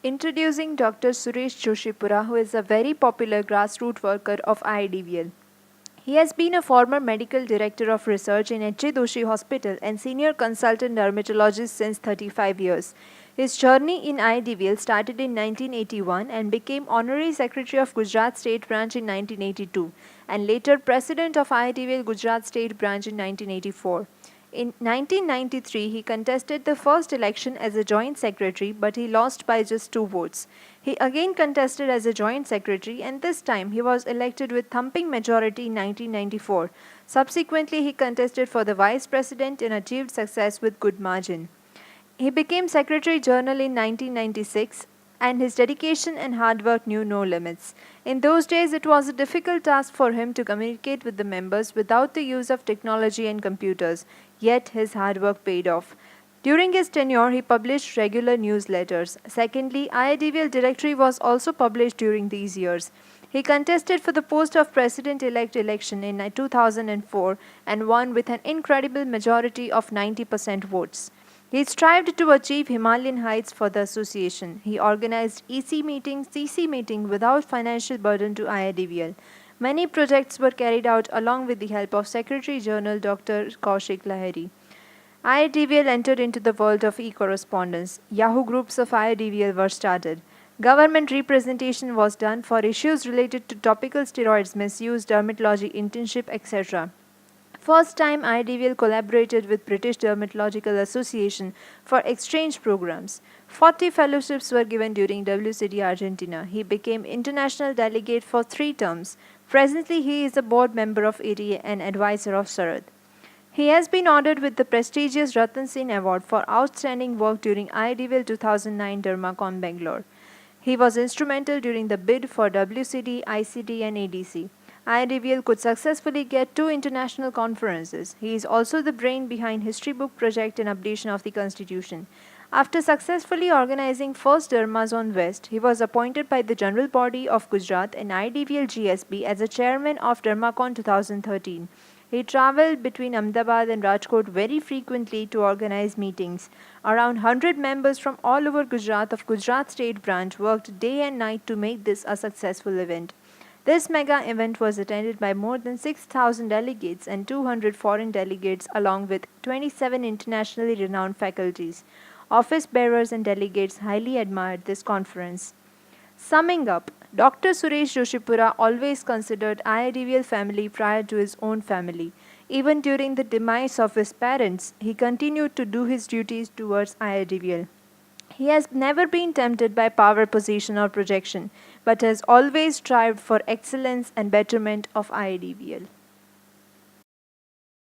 Introducing Dr. Suresh Joshipura, who is a very popular grassroots worker of IDVL. He has been a former medical director of research in H.A. Doshi Hospital and senior consultant dermatologist since 35 years. His journey in IDVL started in 1981 and became honorary secretary of Gujarat State Branch in 1982 and later president of IDVL Gujarat State Branch in 1984. In 1993, he contested the first election as a joint secretary, but he lost by just 2 votes. He again contested as a joint secretary, and this time he was elected with thumping majority in 1994. Subsequently, he contested for the vice president and achieved success with good margin. He became Secretary General in 1996 and his dedication and hard work knew no limits. In those days, it was a difficult task for him to communicate with the members without the use of technology and computers, yet his hard work paid off. During his tenure, he published regular newsletters. Secondly, IIDVL directory was also published during these years. He contested for the post of president-elect election in 2004 and won with an incredible majority of 90% votes. He strived to achieve Himalayan heights for the association. He organized EC meetings, CC meetings without financial burden to IIDVL. Many projects were carried out along with the help of Secretary General Dr. Kaushik Lahiri. IIDVL entered into the world of e-correspondence. Yahoo groups of IIDVL were started. Government representation was done for issues related to topical steroids misuse, dermatology internship, etc. First time IDVL collaborated with British Dermatological Association for exchange programs. 40 fellowships were given during WCD Argentina. He became international delegate for 3 terms. Presently, he is a board member of ATA and advisor of Sarad. He has been honored with the prestigious Ratan Sen Award for outstanding work during IDVL 2009 Dermacon Bangalore. He was instrumental during the bid for WCD, ICD and ADC. IIDVL could successfully get 2 international conferences. He is also the brain behind History Book Project and updation of the Constitution. After successfully organizing first Dermazone West, he was appointed by the General Body of Gujarat and IIDVL GSB as a chairman of Dermacon 2013. He travelled between Ahmedabad and Rajkot very frequently to organize meetings. Around 100 members from all over Gujarat of Gujarat State Branch worked day and night to make this a successful event. This mega event was attended by more than 6,000 delegates and 200 foreign delegates along with 27 internationally renowned faculties. Office bearers and delegates highly admired this conference. Summing up, Dr. Suresh Joshipura always considered IIDVL family prior to his own family. Even during the demise of his parents, he continued to do his duties towards IIDVL. He has never been tempted by power, position, or projection, but has always strived for excellence and betterment of IIDVL.